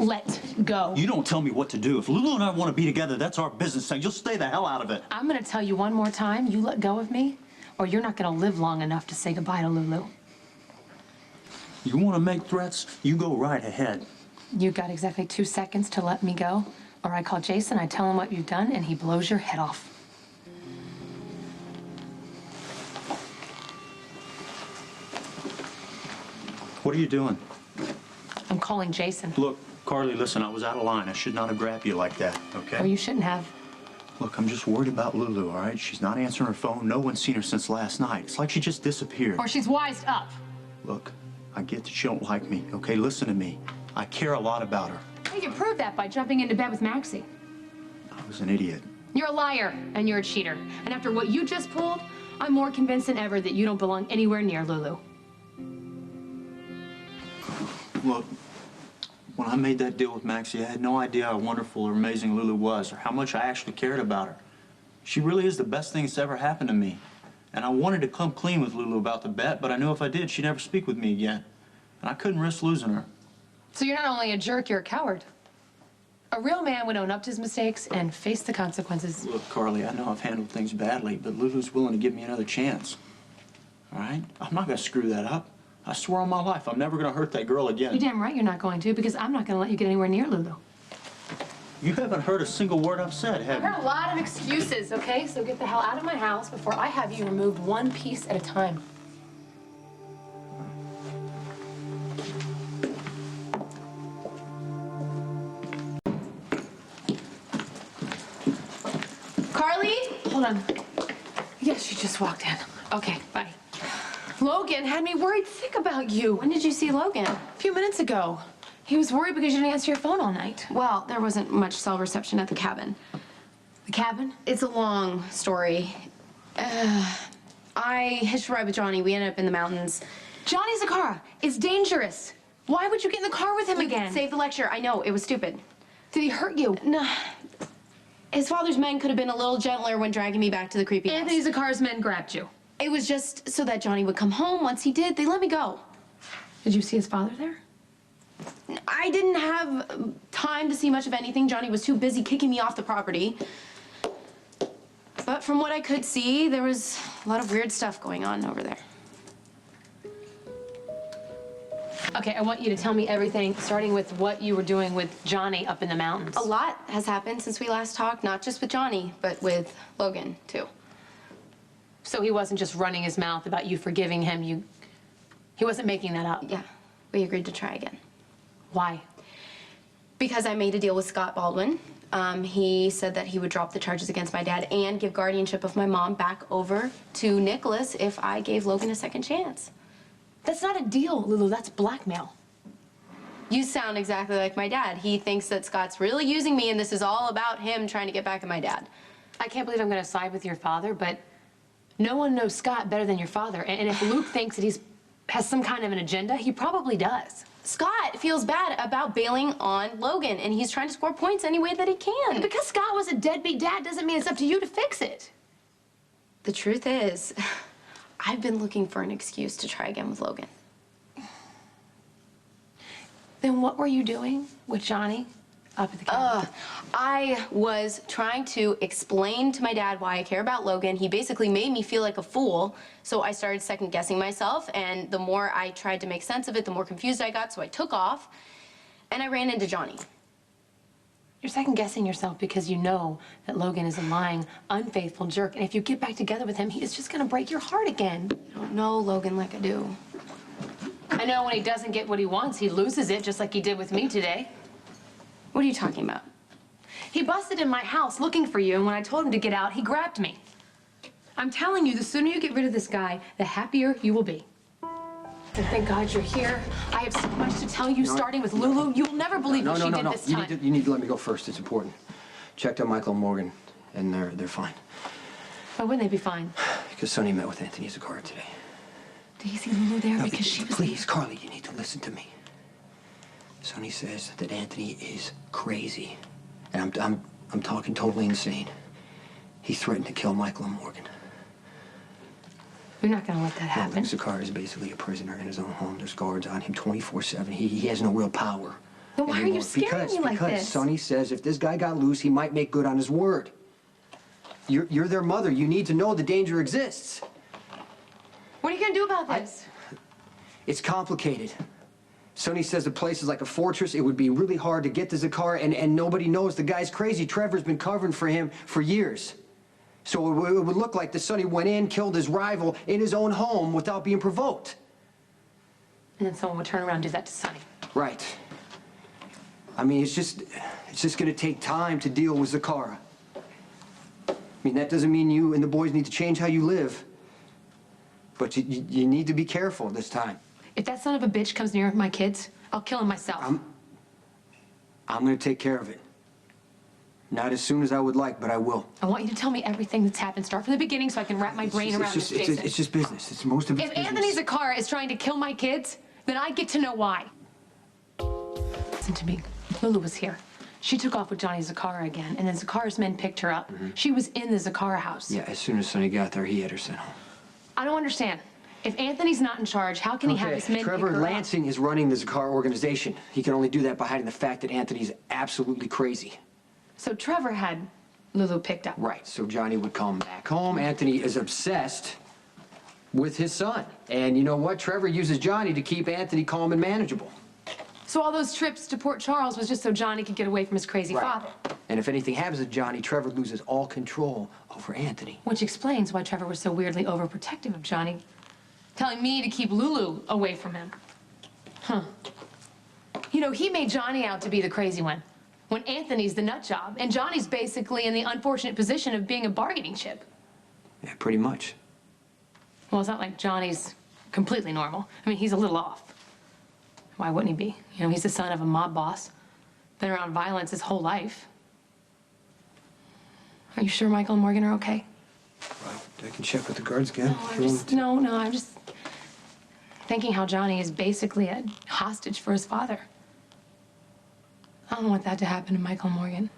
let go. You don't tell me what to do. If Lulu and I want to be together, that's our business. Now, you'll stay the hell out of it. I'm going to tell you one more time, you let go of me, or you're not going to live long enough to say goodbye to Lulu. You want to make threats? You go right ahead. You got exactly 2 seconds to let me go, or I call Jason, I tell him what you've done, and he blows your head off. What are you doing? I'm calling Jason. Look, Carly, listen, I was out of line. I should not have grabbed you like that, okay? Or you shouldn't have. Look, I'm just worried about Lulu, all right? She's not answering her phone. No one's seen her since last night. It's like she just disappeared. Or she's wised up. Look, I get that you don't like me, okay? Listen to me. I care a lot about her. You can prove that by jumping into bed with Maxie. I was an idiot. You're a liar, and you're a cheater. And after what you just pulled, I'm more convinced than ever that you don't belong anywhere near Lulu. Look, when I made that deal with Maxie, I had no idea how wonderful or amazing Lulu was, or how much I actually cared about her. She really is the best thing that's ever happened to me. And I wanted to come clean with Lulu about the bet, but I knew if I did, she'd never speak with me again. And I couldn't risk losing her. So you're not only a jerk, you're a coward. A real man would own up to his mistakes and face the consequences. Look, Carly, I know I've handled things badly, but Lulu's willing to give me another chance. All right? I'm not going to screw that up. I swear on my life, I'm never going to hurt that girl again. You're damn right you're not going to, because I'm not going to let you get anywhere near Lulu. You haven't heard a single word I've said, have you? I've heard a lot of excuses, okay? So get the hell out of my house before I have you removed one piece at a time. Carly? Hold on. Yes, she just walked in. Okay, bye. Logan had me worried sick about you. When did you see Logan? A few minutes ago. He was worried because you didn't answer your phone all night. Well, there wasn't much cell reception at the cabin. The cabin? It's a long story. I hitched a ride with Johnny. We ended up in the mountains. Johnny Zakara is dangerous. Why would you get in the car with him again? Save the lecture. I know, it was stupid. Did he hurt you? No. His father's men could have been a little gentler when dragging me back to the creepy house. Anthony Zakara's men grabbed you. It was just so that Johnny would come home. Once he did, they let me go. Did you see his father there? I didn't have time to see much of anything. Johnny was too busy kicking me off the property. But from what I could see, there was a lot of weird stuff going on over there. Okay, I want you to tell me everything, starting with what you were doing with Johnny up in the mountains. A lot has happened since we last talked, not just with Johnny, but with Logan, too. So he wasn't just running his mouth about you forgiving him, he wasn't making that up? Yeah, we agreed to try again. Why? Because I made a deal with Scott Baldwin. He said that he would drop the charges against my dad and give guardianship of my mom back over to Nicholas if I gave Logan a second chance. That's not a deal, Lulu, that's blackmail. You sound exactly like my dad. He thinks that Scott's really using me and this is all about him trying to get back at my dad. I can't believe I'm gonna side with your father, but no one knows Scott better than your father. And if Luke thinks that has some kind of an agenda, he probably does. Scott feels bad about bailing on Logan, and he's trying to score points any way that he can. Because Scott was a deadbeat dad doesn't mean it's up to you to fix it. The truth is, I've been looking for an excuse to try again with Logan. Then what were you doing with Johnny up at the cabin? I was trying to explain to my dad why I care about Logan. He basically made me feel like a fool, so I started second-guessing myself, and the more I tried to make sense of it, the more confused I got, so I took off, and I ran into Johnny. You're second-guessing yourself because you know that Logan is a lying, unfaithful jerk, and if you get back together with him, he is just gonna break your heart again. I don't know Logan like I do. I know when he doesn't get what he wants, he loses it, just like he did with me today. What are you talking about? He busted in my house looking for you, and when I told him to get out, he grabbed me. I'm telling you, the sooner you get rid of this guy, the happier you will be. And thank God you're here. I have so much to tell you, starting with Lulu. You will never believe what she did this time. You need to let me go first. It's important. Checked on Michael and Morgan, and they're fine. Why wouldn't they be fine? Because Sonny met with Anthony Zakara today. Did he see Lulu there because she was... Please, Carly, you need to listen to me. Sonny says that Anthony is crazy. And I'm talking totally insane. He threatened to kill Michael and Morgan. You're not gonna let that happen. Zakara is basically a prisoner in his own home. There's guards on him 24/7. He has no real power. Then why are you scaring me like because this? Sonny says if this guy got loose, he might make good on his word. You're their mother. You need to know the danger exists. What are you gonna do about this? It's complicated. Sonny says the place is like a fortress. It would be really hard to get to Zakar, and nobody knows the guy's crazy. Trevor's been covering for him for years. So it would look like the Sonny went in, killed his rival in his own home without being provoked. And then someone would turn around and do that to Sonny. Right. I mean, it's just gonna take time to deal with Zakara. I mean, that doesn't mean you and the boys need to change how you live. But you need to be careful this time. If that son of a bitch comes near my kids, I'll kill him myself. I'm gonna take care of it. Not as soon as I would like, but I will. I want you to tell me everything that's happened. Start from the beginning so I can wrap my brain around it, Jason. It's just business. It's most of it's If business. Anthony Zakara is trying to kill my kids, then I get to know why. Listen to me. Lulu was here. She took off with Johnny Zakara again, and then Zakara's men picked her up. She was in the Zakara house. Yeah, as soon as Sonny got there, he had her sent home. I don't understand. If Anthony's not in charge, how can he have his men pick Trevor her up? Lansing is running the Zakara organization. He can only do that by hiding the fact that Anthony's absolutely crazy. So Trevor had Lulu picked up. Right, so Johnny would come back home. Anthony is obsessed with his son. And you know what? Trevor uses Johnny to keep Anthony calm and manageable. So all those trips to Port Charles was just so Johnny could get away from his crazy father. And if anything happens to Johnny, Trevor loses all control over Anthony. Which explains why Trevor was so weirdly overprotective of Johnny, telling me to keep Lulu away from him. Huh. You know, he made Johnny out to be the crazy one, when Anthony's the nut job, and Johnny's basically in the unfortunate position of being a bargaining chip. Yeah, pretty much. Well, it's not like Johnny's completely normal. I mean, he's a little off. Why wouldn't he be? You know, he's the son of a mob boss, been around violence his whole life. Are you sure Michael and Morgan are okay? Right, I can check with the guards again. I'm just thinking how Johnny is basically a hostage for his father. I don't want that to happen to Michael and Morgan.